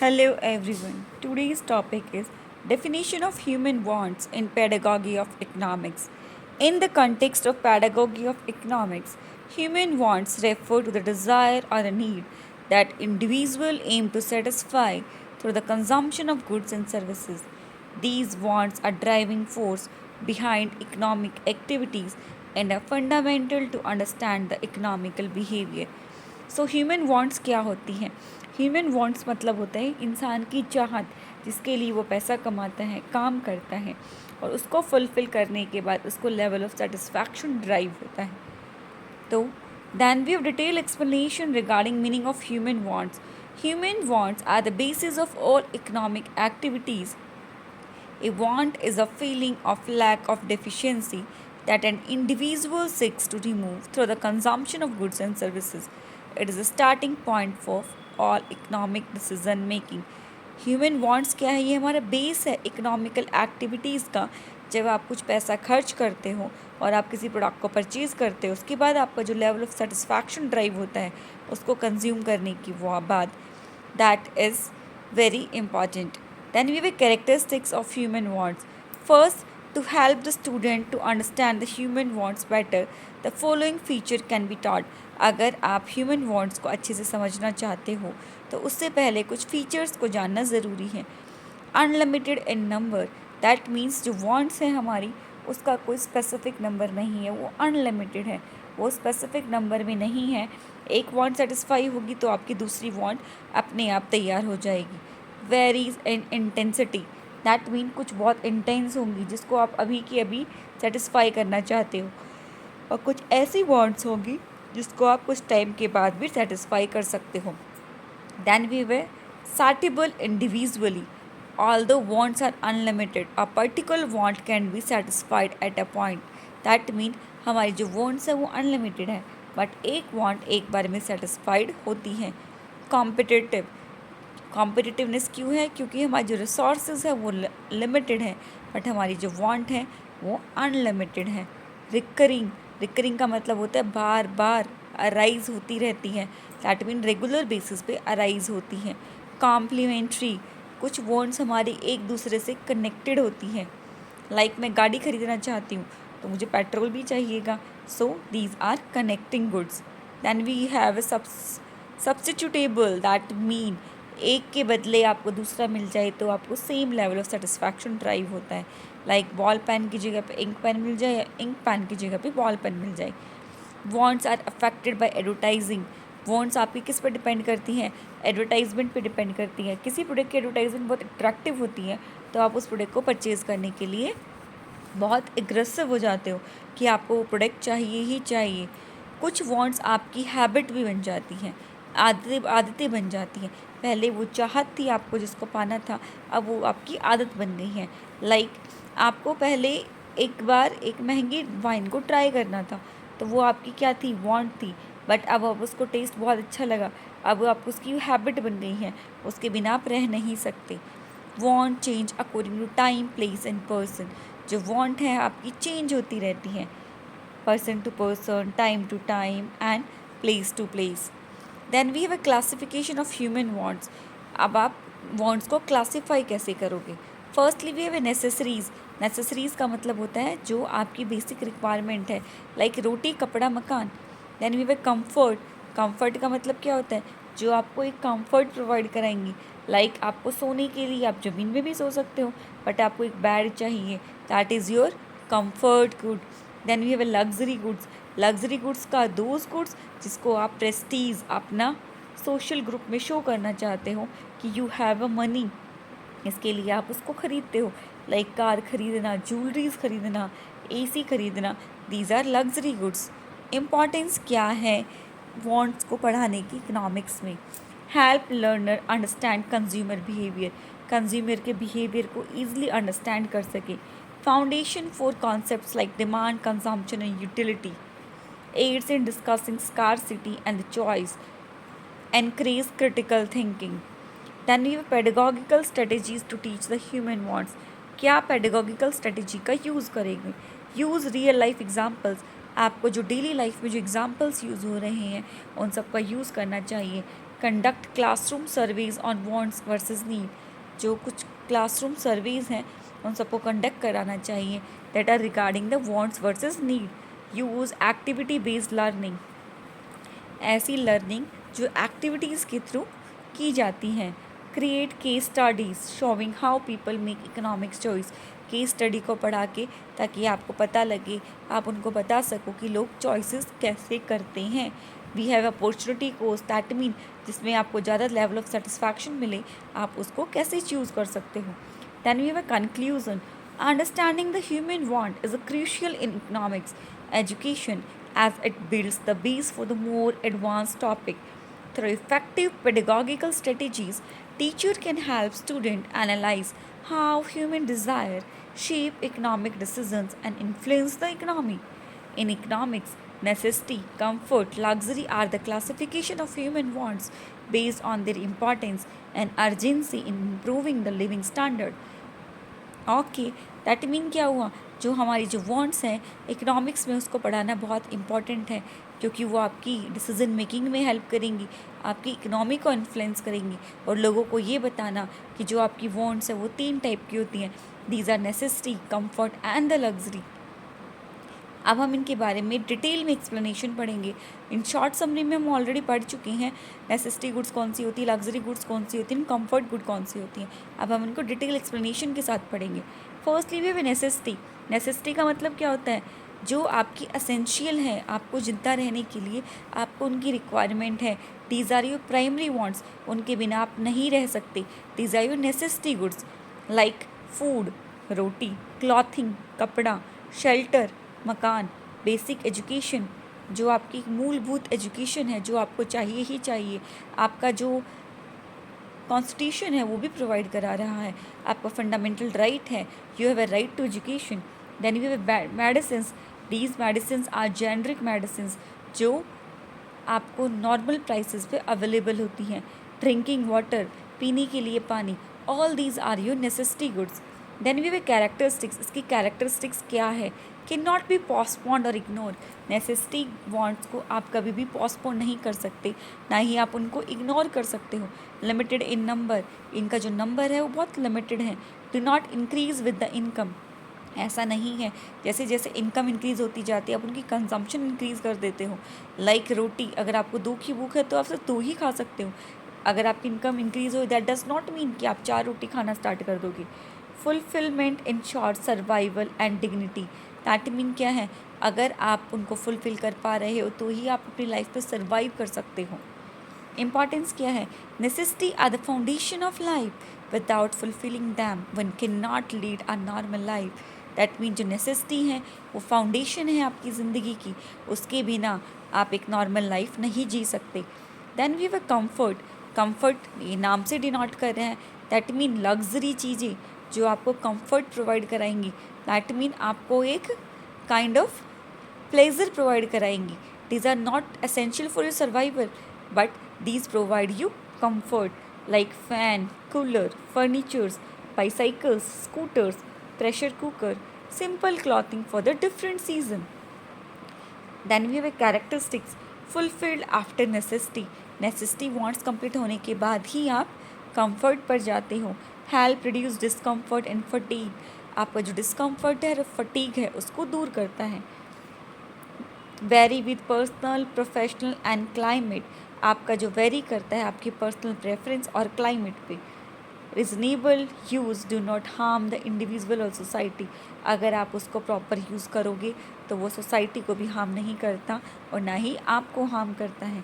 Hello everyone. Today's topic is definition of human wants in pedagogy of economics. In the context of pedagogy of economics, human wants refer to the desire or a need that individual aim to satisfy through the consumption of goods and services. These wants are driving force behind economic activities and are fundamental to understand the economical behavior. So human wants क्या होती हैं? Human wants मतलब होता है इंसान की चाहत, जिसके लिए वो पैसा कमाता है, काम करता है और उसको फुलफ़िल करने के बाद उसको लेवल ऑफ सेटिस्फैक्शन ड्राइव होता है. तो then we have detailed explanation regarding meaning of human wants. Human wants are the basis of all economic activities. A want is a feeling of lack of deficiency that an individual seeks to remove through the consumption of goods and services. It is a starting point for all economic decision making. Human wants क्या है? ये हमारा base है economical activities का. जब आप कुछ पैसा खर्च करते हो और आप किसी प्रोडक्ट को परचेज़ करते हो, उसके बाद आपका जो लेवल ऑफ सेटिस्फैक्शन ड्राइव होता है उसको कंज्यूम करने की वो बाद, that is very important. Then we have characteristics of human wants. First, to help the student to understand the human wants better, the following feature can be taught. अगर आप human wants को अच्छे से समझना चाहते हो तो उससे पहले कुछ फीचर्स को जानना ज़रूरी है. Unlimited in number, that means जो वांट्स हैं हमारी उसका कोई स्पेसिफिक नंबर नहीं है, वो अनलिमिटेड है, वो स्पेसिफिक नंबर में नहीं है. एक वांट सेटिस्फाई होगी तो आपकी दूसरी वांट अपने आप तैयार हो जाएगी. Varies in intensity, that mean कुछ बहुत इंटेंस होंगी जिसको आप अभी की अभी सेटिस्फाई करना चाहते हो, और कुछ ऐसी वांट्स होंगी जिसको आप कुछ टाइम के बाद भी सेटिस्फाई कर सकते हो. Then we way satiable individually. Although wants are unlimited, a particular want can be satisfied at a point. That mean हमारी जो wants है वो अनलिमिटेड है, बट एक want एक बार में सेटिस्फाइड होती है. कॉम्पिटिटिव, कॉम्पिटिटिवनेस क्यों है? क्योंकि हमारी जो रिसोर्सेज है वो लिमिटेड है, बट हमारी जो वांट है वो अनलिमिटेड है. रिकरिंग, रिकरिंग का मतलब होता है बार बार अराइज होती रहती है, दैट मीन रेगुलर बेसिस पे अराइज होती है. कॉम्प्लीमेंट्री, कुछ वांट्स हमारी एक दूसरे से कनेक्टेड होती हैं. लाइक मैं गाड़ी खरीदना चाहती हूँ तो मुझे पेट्रोल भी चाहिएगा, so these are connecting goods. Then we have a substitutable, that mean एक के बदले आपको दूसरा मिल जाए तो आपको same level of satisfaction drive होता है. लाइक बॉल पेन की जगह पे इंक पेन मिल जाए या इंक पेन की जगह पे बॉल पेन मिल जाए. Wants are affected by advertising. Wants आपकी किस पर डिपेंड करती हैं? एडवर्टाइजमेंट पे डिपेंड करती है. किसी प्रोडक्ट की एडवर्टाइजमेंट बहुत अट्रैक्टिव होती है तो आप उस प्रोडक्ट को परचेज़ करने के लिए बहुत एग्रेसिव हो जाते हो कि आपको वो प्रोडक्ट चाहिए ही चाहिए. कुछ वांट्स आपकी हैबिट भी बन जाती हैं, आदतें बन जाती हैं. पहले वो चाहत थी आपको जिसको पाना था, अब वो आपकी आदत बन गई है. लाइक आपको पहले एक बार एक महंगी वाइन को ट्राई करना था, तो वो आपकी क्या थी? वांट थी. बट अब उसको टेस्ट बहुत अच्छा लगा, अब आप उसकी हैबिट बन गई है, उसके बिना आप रह नहीं सकते. Want change according to time, place and person. जो वांट है आपकी चेंज होती रहती है, person to person, time to time and place to place. Then we have a classification of human wants. अब आप वांट्स को क्लासीफाई कैसे करोगे? Firstly we have a necessaries. Necessaries का मतलब होता है जो आपकी बेसिक रिक्वायरमेंट है, लाइक रोटी, कपड़ा, मकान. Then we have a comfort. Comfort का मतलब क्या होता है? जो आपको एक कम्फर्ट प्रोवाइड कराएंगी. लाइक आपको सोने के लिए आप ज़मीन में भी सो सकते हो, बट आपको एक बेड चाहिए, that is your comfort good. Then we have a luxury goods. Luxury goods का दोज गुड्स जिसको आप प्रेस्टीज अपना सोशल ग्रुप में शो करना चाहते हो कि यू हैव अ मनी, इसके लिए आप उसको ख़रीदते हो. लाइक कार खरीदना, ज्वेलरीज खरीदना, एसी खरीदना, these are luxury goods. Importance क्या है वांट्स को पढ़ाने की इकोनॉमिक्स में? Help learner understand consumer behaviour. Consumer के बिहेवियर को ईजिली अंडरस्टैंड कर सके. Foundation for concepts like demand, consumption and utility. Aids in discussing scarcity and the choice. encourage critical thinking. Then we have pedagogical strategies to teach the human wants. क्या pedagogical strategy का use करेंगे? Use real life examples. आपको जो daily life में जो examples use हो रहे हैं उन सब का यूज़ करना चाहिए. Conduct classroom surveys on wants versus need, जो कुछ क्लासरूम सर्वेज हैं उन सबको कंडक्ट कराना चाहिए that are regarding the wants versus need. Use activity based learning, ऐसी लर्निंग जो एक्टिविटीज़ के थ्रू की जाती हैं. Create case studies showing how people make economics choice, case study को पढ़ा के ताकि आपको पता लगे, आप उनको बता सको कि लोग चॉइसेस कैसे करते हैं. We have opportunity course that mean जिसमें आपको ज़्यादा लेवल ऑफ सेटिस्फैक्शन मिले, आप उसको कैसे चूज़ कर सकते हो. Then we have a conclusion. Understanding the human want is a crucial in economics education as it builds the base for the more advanced topic. Through effective pedagogical strategies, teacher can help student analyze how human desire shape economic decisions and influence the economy. In economics, necessity, comfort, luxury are the classification of human wants based on their importance and urgency in improving the living standard. Okay, that mean क्या हुआ, जो हमारी जो wants हैं economics में उसको पढ़ाना बहुत इंपॉर्टेंट है, क्योंकि वो आपकी डिसीजन मेकिंग में हेल्प करेंगी, आपकी इकोनॉमी को इन्फ्लुएंस करेंगी. और लोगों को ये बताना कि जो आपकी वांट्स है वो 3 टाइप की होती हैं. These are necessity, comfort and the luxury. अब हम इनके बारे में डिटेल में एक्सप्लेनेशन पढ़ेंगे. इन शॉर्ट समरी में हम ऑलरेडी पढ़ चुके हैं नेसेसिटी गुड्स कौन सी होती है, लग्जरी गुड्स कौन सी होती है, कंफर्ट गुड कौन सी होती हैं. अब हम इनको डिटेल एक्सप्लेनेशन के साथ पढ़ेंगे. फर्स्टली वे नेसेसिटी. नेसेसिटी का मतलब क्या होता है, जो आपकी असेंशियल है, आपको जिंदा रहने के लिए आपको उनकी रिक्वायरमेंट है. These are your primary wants, उनके बिना आप नहीं रह सकते. These are your necessity goods like food, रोटी, क्लॉथिंग, कपड़ा, शेल्टर, मकान, बेसिक एजुकेशन, जो आपकी मूलभूत एजुकेशन है जो आपको चाहिए ही चाहिए. आपका जो कॉन्स्टिट्यूशन है वो भी प्रोवाइड करा रहा है, आपका फंडामेंटल राइट है, you have a right to education. Then you have medicines. These medicines are generic medicines जो आपको नॉर्मल प्राइसेस पे अवेलेबल होती हैं. ड्रिंकिंग वाटर, पीने के लिए पानी, all these are your necessity goods. Then we have characteristics. इसकी कैरेक्टरिस्टिक्स क्या है, कैन नॉट बी पोस्टपोन्ड और इग्नोर. नेसेसिटी वांट्स को आप कभी भी पोस्टपोन नहीं कर सकते, ना ही आप उनको इग्नोर कर सकते हो. लिमिटेड इन नंबर, इनका जो नंबर है वो बहुत लिमिटेड है. Do not increase with the income. ऐसा नहीं है, जैसे जैसे इनकम इंक्रीज़ होती जाती है आप उनकी कंजम्पशन इंक्रीज़ कर देते हो. लाइक रोटी, अगर आपको 2 की भूख है तो आप सिर्फ 2 ही खा सकते हो. अगर आपकी इनकम इंक्रीज़ हो दैट डज नॉट मीन कि आप 4 रोटी खाना स्टार्ट कर दोगे. Fulfilment in short survival and dignity. That mean क्या है, अगर आप उनको फुलफिल कर पा रहे हो तो ही आप अपनी लाइफ पे सर्वाइव कर सकते हो. इंपॉर्टेंस क्या है, necessity are the foundation of life, without fulfilling them one can not lead a normal life. That mean जो नेसेसिटी है वो फाउंडेशन है आपकी ज़िंदगी की, उसके बिना आप एक नॉर्मल लाइफ नहीं जी सकते. Then we have a comfort. Comfort ये नाम से डिनोट कर रहे हैं, दैट मीन लग्जरी चीज़ें जो आपको कंफर्ट प्रोवाइड कराएंगी. दैट मीन आपको एक काइंड ऑफ प्लेजर प्रोवाइड कराएंगी. These are not essential for your survival but these provide you comfort like fan, cooler, furnitures, bicycles, scooters, pressure cooker, simple clothing for the different season. Then we have a characteristics fulfilled after necessity. Necessity wants complete होने के बाद ही आप comfort पर जाते हो. Help reduce discomfort and fatigue. आपका जो discomfort है और fatigue है उसको दूर करता है. Vary with personal, professional and climate. आपका जो vary करता है आपकी personal preference और climate पे. Reasonable use do not harm the individual और सोसाइटी. अगर आप उसको प्रॉपर यूज़ करोगे तो वो सोसाइटी को भी हार्म नहीं करता और ना ही आपको हार्म करता है.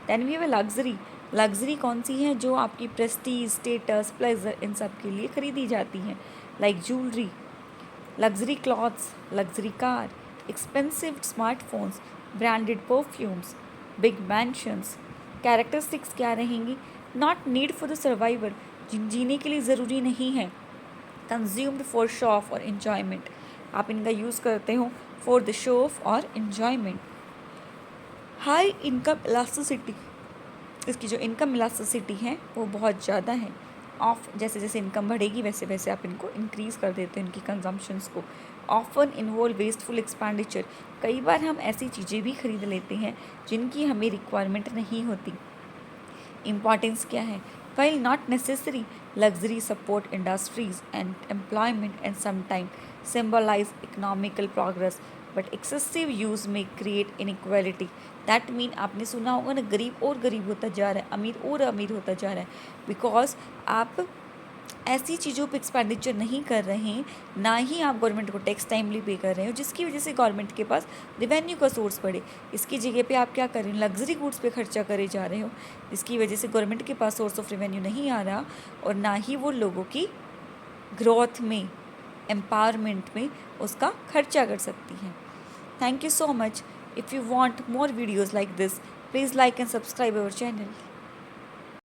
Then we have luxury. Luxury कौन सी है, जो आपकी प्रेस्टीज, स्टेटस, प्लेजर इन सब के लिए खरीदी जाती हैं. Like jewellery, luxury clothes, luxury car, expensive smartphones, branded perfumes, big mansions. Characteristics क्या रहेंगी, not need for the survival, जीने के लिए ज़रूरी नहीं है. कंज्यूम्ड फॉर शो ऑफ और इन्जॉयमेंट, आप इनका यूज़ करते हो फॉर द शो ऑफ और इन्जॉयमेंट. High income elasticity. इसकी जो इनकम इलास्टिसिटी है वो बहुत ज़्यादा है. ऑफ जैसे जैसे इनकम बढ़ेगी वैसे वैसे आप इनको इंक्रीज़ कर देते हैं इनकी कंजम्पशंस को. Often involve wasteful expenditure. कई बार हम ऐसी चीज़ें भी खरीद लेते हैं जिनकी हमें रिक्वायरमेंट नहीं होती. इम्पॉर्टेंस क्या है? While not necessary, luxury support industries and employment and sometimes symbolize economical progress, but excessive use may create inequality. That mean आपने सुना होगा ना, गरीब और गरीब होता जा रहा है, अमीर और अमीर होता जा रहा है, बिकॉज आप ऐसी चीज़ों पे एक्सपेंडिचर नहीं कर रहे हैं, ना ही आप गवर्नमेंट को टैक्स टाइमली पे कर रहे हो, जिसकी वजह से गवर्नमेंट के पास रेवेन्यू का सोर्स बढ़े। इसकी जगह पे आप क्या कर रहे हैं? लग्जरी गुड्स पे खर्चा करे जा रहे हो, जिसकी वजह से गवर्नमेंट के पास सोर्स ऑफ रेवेन्यू नहीं आ रहा, और ना ही वो लोगों की ग्रोथ में, एम्पावरमेंट में उसका खर्चा कर सकती है। Thank you so much. If you want more videos like this, please like and subscribe our channel.